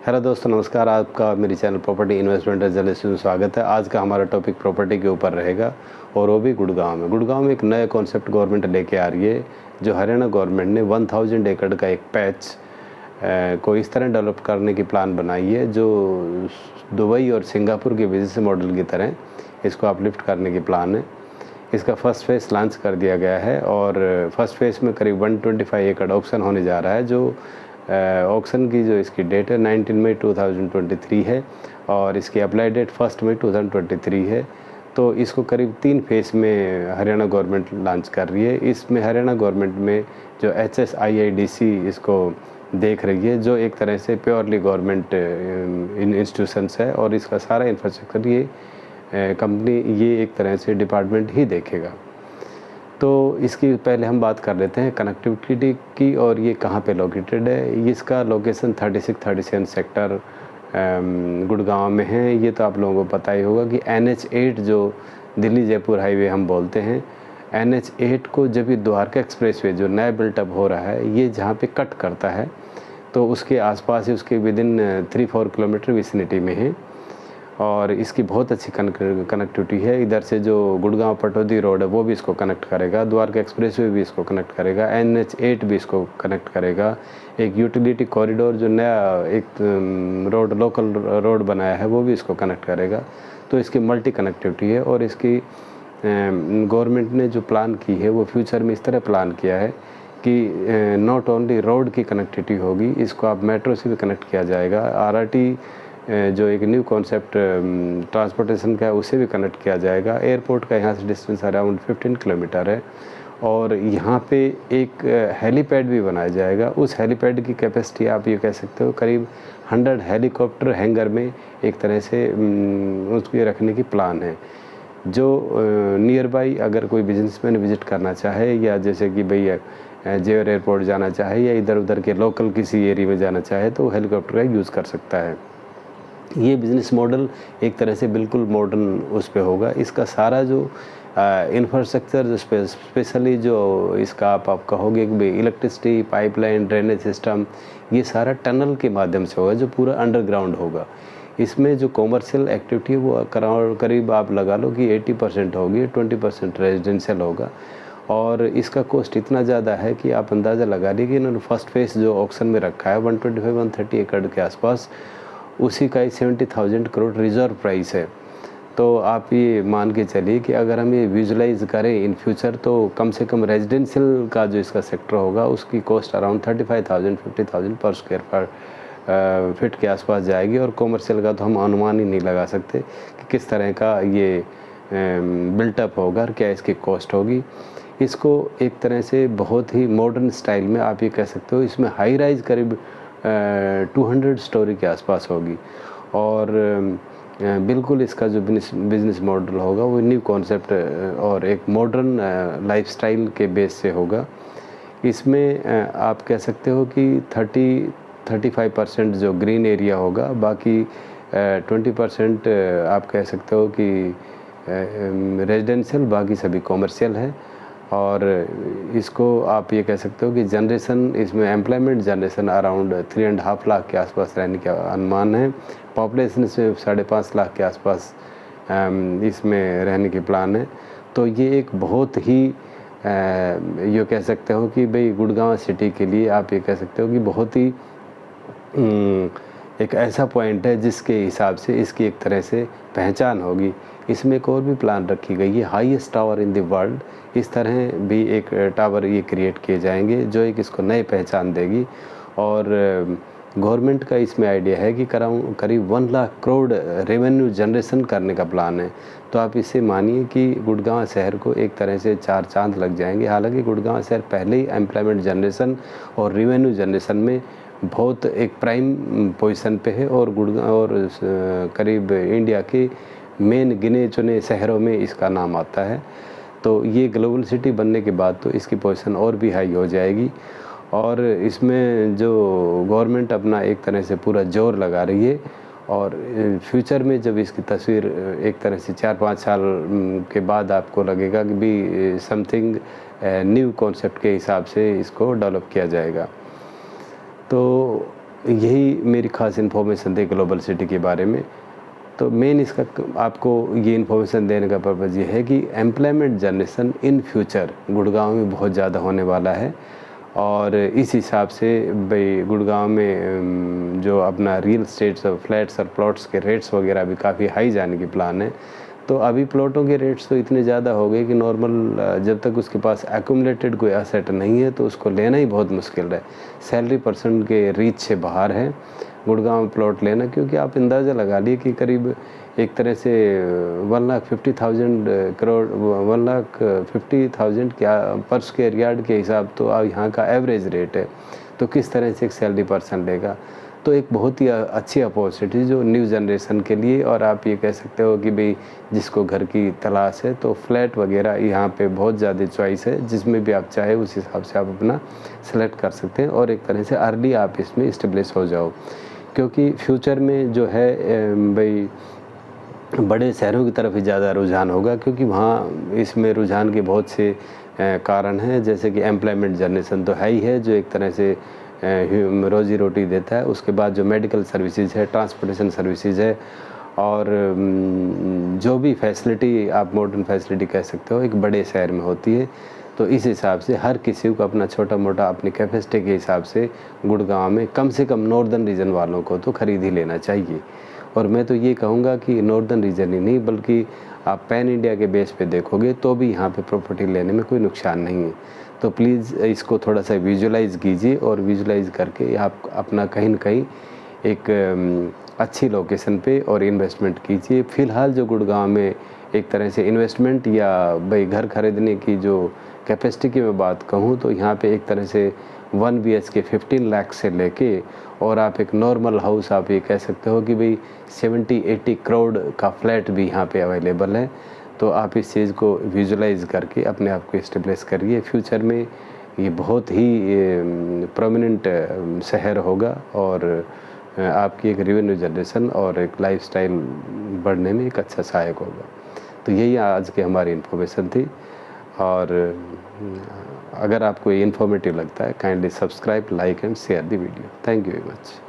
Hello दोस्तों, नमस्कार। आपका मेरे चैनल प्रॉपर्टी इन्वेस्टमेंट एनालिसिस में स्वागत है। आज का हमारा टॉपिक प्रॉपर्टी के ऊपर रहेगा और वो भी गुड़गांव में। गुड़गांव में एक नया कॉन्सेप्ट गवर्नमेंट लेके आ रही है, जो हरियाणा गवर्नमेंट ने 1000 एकड़ का एक पैच को इस तरह डेवलप करने की प्लान बनाई है, जो दुबई और सिंगापुर के बिजनेस मॉडल की तरह इसको अपलिफ्ट करने की प्लान है। इसका फर्स्ट फेज़ लॉन्च कर दिया गया है और फर्स्ट फेज़ में करीब 125 एकड़ ऑक्शन होने जा रहा है। जो ऑक्शन की जो इसकी डेट है 19 मई 2023 है और इसकी अप्लाई डेट 1 मई 2023 है। तो इसको करीब 3 फेज़ में हरियाणा गवर्नमेंट लॉन्च कर रही है। इसमें हरियाणा गवर्नमेंट में जो HSIIDC इसको देख रही है, जो एक तरह से प्योरली गवर्नमेंट इंस्टीट्यूशंस है और इसका सारा इंफ्रास्ट्रक्चर ये कंपनी, ये एक तरह से डिपार्टमेंट ही देखेगा। तो इसकी पहले हम बात कर लेते हैं कनेक्टिविटी की, और ये कहाँ पे लोकेटेड है। इसका लोकेशन 36-37 सेक्टर गुड़गांव में है। ये तो आप लोगों को पता ही होगा कि NH8 जो दिल्ली जयपुर हाईवे हम बोलते हैं, NH8 को जब ये द्वारका एक्सप्रेसवे जो नया बिल्टअप हो रहा है, ये जहाँ पे कट करता है, तो उसके आसपास ही उसके विदिन 3-4 किलोमीटर विसिनिटी में है और इसकी बहुत अच्छी कनेक्टिविटी है। इधर से जो गुड़गांव पटौदी रोड है वो भी इसको कनेक्ट करेगा, द्वारका एक्सप्रेसवे भी इसको कनेक्ट करेगा, NH8 भी इसको कनेक्ट करेगा। एक यूटिलिटी कॉरिडोर जो नया एक रोड, लोकल रोड बनाया है, वो भी इसको कनेक्ट करेगा। तो इसकी मल्टी कनेक्टिविटी है और इसकी गवर्नमेंट ने जो प्लान की है वो फ्यूचर में इस तरह प्लान किया है कि नॉट ओनली रोड की कनेक्टिविटी होगी, इसको आप मेट्रो से भी कनेक्ट किया जाएगा। RRT जो एक न्यू कॉन्सेप्ट ट्रांसपोर्टेशन का है, उसे भी कनेक्ट किया जाएगा। एयरपोर्ट का यहाँ से डिस्टेंस अराउंड 15 किलोमीटर है और यहाँ पे एक हेलीपैड भी बनाया जाएगा। उस हेलीपैड की कैपेसिटी आप ये कह सकते हो करीब 100 हेलीकॉप्टर हैंगर में एक तरह से उसके रखने की प्लान है। जो नियर बाई अगर कोई बिजनेसमैन विज़िट करना चाहे, या जैसे कि भैया जेवर एयरपोर्ट जाना चाहे या इधर उधर के लोकल किसी एरिया में जाना चाहे, तो हेलीकॉप्टर का यूज़ कर सकता है। ये बिज़नेस मॉडल एक तरह से बिल्कुल मॉडर्न उस पे होगा। इसका सारा जो इंफ्रास्ट्रक्चर, जो स्पेशली जो इसका आप कहोगे कि भाई इलेक्ट्रिसिटी, पाइपलाइन, ड्रेनेज सिस्टम, ये सारा टनल के माध्यम से होगा, जो पूरा अंडरग्राउंड होगा। इसमें जो कॉमर्शियल एक्टिविटी है वो करीब आप लगा लो कि 80% होगी, 20% रेजिडेंशियल होगा। और इसका कॉस्ट इतना ज़्यादा है कि आप अंदाज़ा लगा लीजिए कि इन्होंने फर्स्ट फेज़ जो ऑक्शन में रखा है 125-130 एकड़ के आसपास, उसी का ही 70,000 करोड़ रिजर्व प्राइस है। तो आप ये मान के चलिए कि अगर हम ये विजुलाइज करें इन फ्यूचर, तो कम से कम रेजिडेंशियल का जो इसका सेक्टर होगा उसकी कॉस्ट अराउंड 35,000-50,000 पर स्क्वायर फीट के आसपास जाएगी। और कॉमर्शियल का तो हम अनुमान ही नहीं लगा सकते कि किस तरह का ये बिल्टअप होगा और क्या इसकी कॉस्ट होगी। इसको एक तरह से बहुत ही मॉडर्न स्टाइल में आप ये कह सकते हो, इसमें हाई राइज करीब 200 स्टोरी के आसपास होगी और बिल्कुल इसका जो बिज़नेस मॉडल होगा वो न्यू कॉन्सेप्ट और एक मॉडर्न लाइफस्टाइल के बेस से होगा। इसमें आप कह सकते हो कि 30-35% जो ग्रीन एरिया होगा, बाकी 20% आप कह सकते हो कि रेजिडेंशियल, बाकी सभी कॉमर्शियल है। और इसको आप ये कह सकते हो कि जनरेशन, इसमें एम्प्लॉयमेंट जनरेशन अराउंड 3.5 लाख के आसपास रहने का अनुमान है। पॉपुलेशन से 5.5 लाख के आसपास इसमें रहने की प्लान है। तो ये एक बहुत ही ये कह सकते हो कि भाई गुड़गांव सिटी के लिए आप ये कह सकते हो कि बहुत ही एक ऐसा पॉइंट है जिसके हिसाब से इसकी एक तरह से पहचान होगी। इसमें एक और भी प्लान रखी गई है, highest tower in the world. इस तरह भी एक टावर ये क्रिएट किए जाएंगे जो एक इसको नई पहचान देगी। और गवर्नमेंट का इसमें आइडिया है कि करीब 1 लाख करोड़ रेवेन्यू जनरेशन करने का प्लान है। तो आप इससे मानिए कि गुड़गांव शहर को एक तरह से 4 चांद लग जाएंगे। हालांकि गुड़गांव शहर पहले ही एम्प्लॉयमेंट जनरेशन और रेवेन्यू जनरेशन में बहुत एक प्राइम पोजीशन पे है और गुड़गांव और करीब इंडिया के मेन गिने चुने शहरों में इसका नाम आता है। तो ये ग्लोबल सिटी बनने के बाद तो इसकी पोजीशन और भी हाई हो जाएगी। और इसमें जो गवर्नमेंट अपना एक तरह से पूरा जोर लगा रही है और फ्यूचर में जब इसकी तस्वीर एक तरह से 4-5 साल के बाद आपको लगेगा कि भी समथिंग न्यू कॉन्सेप्ट के हिसाब से इसको डेवलप किया जाएगा। तो यही मेरी ख़ास इन्फॉर्मेशन थी ग्लोबल सिटी के बारे में। तो मेन इसका आपको ये इन्फॉर्मेशन देने का पर्पज़ ये है कि employment generation in future Gurgaon में बहुत ज़्यादा होने वाला है, और इस हिसाब से भाई गुड़गांव में जो अपना रियल एस्टेट्स और फ्लैट्स और प्लॉट्स के रेट्स वगैरह भी काफ़ी हाई जाने की प्लान है। तो अभी प्लॉटों के रेट्स तो इतने ज़्यादा हो गए कि नॉर्मल जब तक उसके पास एक्यूमुलेटेड कोई एसेट नहीं है तो उसको लेना ही बहुत मुश्किल है। सैलरी पर्सन के रीच से बाहर है गुड़गांव में प्लॉट लेना, क्योंकि आप अंदाज़ा लगा लिए कि करीब एक तरह से 1,50,000 करोड़ 1,50,000 क्या पर स्क्वायर यार्ड के हिसाब तो यहाँ का एवरेज रेट है। तो किस तरह से एक सैलरी पर्सन लेगा। तो एक बहुत ही अच्छी अपॉर्चुनिटी जो न्यू जनरेशन के लिए, और आप ये कह सकते हो कि भाई जिसको घर की तलाश है तो फ्लैट वगैरह यहाँ पे बहुत ज़्यादा चॉइस है, जिसमें भी आप चाहे उस हिसाब से आप अपना सेलेक्ट कर सकते हैं, और एक तरह से अर्ली आप इसमें इस्टेब्लिश हो जाओ। क्योंकि फ्यूचर में जो है भाई बड़े शहरों की तरफ ही ज़्यादा रुझान होगा, क्योंकि वहाँ इसमें रुझान के बहुत से कारण हैं, जैसे कि एम्प्लॉयमेंट जनरेशन तो है ही है जो एक तरह से रोज़ी रोटी देता है। उसके बाद जो मेडिकल सर्विसेज है, ट्रांसपोर्टेशन सर्विसेज है, और जो भी फैसिलिटी आप मॉडर्न फैसिलिटी कह सकते हो एक बड़े शहर में होती है। तो इस हिसाब से हर किसी को अपना छोटा मोटा अपनी कैपेसिटी के हिसाब से गुड़गांव में कम से कम नॉर्दर्न रीजन वालों को तो ख़रीद ही लेना चाहिए। और मैं तो ये कहूँगा कि नॉर्दर्न रीजन ही नहीं बल्कि आप पैन इंडिया के बेस पे देखोगे तो भी यहाँ पे प्रॉपर्टी लेने में कोई नुकसान नहीं है। तो प्लीज़ इसको थोड़ा सा विजुलाइज़ कीजिए, और विजुलाइज़ करके आप अपना कहीं न कहीं एक अच्छी लोकेशन पे और इन्वेस्टमेंट कीजिए। फ़िलहाल जो गुड़गांव में एक तरह से इन्वेस्टमेंट या भाई घर खरीदने की जो कैपेसिटी की मैं बात कहूँ तो यहाँ पे एक तरह से 1 BHK 15 लाख से लेके, और आप एक नॉर्मल हाउस आप ये कह सकते हो कि भाई 70-80 करोड़ का फ्लैट भी यहाँ पे अवेलेबल है। तो आप इस चीज़ को विजुलाइज़ करके अपने आप को इस्टेब्लिश करिए। फ्यूचर में ये बहुत ही प्रोमिनेंट शहर होगा, और आपकी एक रेवेन्यू जनरेशन और एक लाइफस्टाइल बढ़ने में एक अच्छा सहायक होगा। तो यही आज की हमारी इन्फॉर्मेशन थी, और अगर आपको ये इन्फॉर्मेटिव लगता है kindly subscribe, like and share the video. Thank you very much.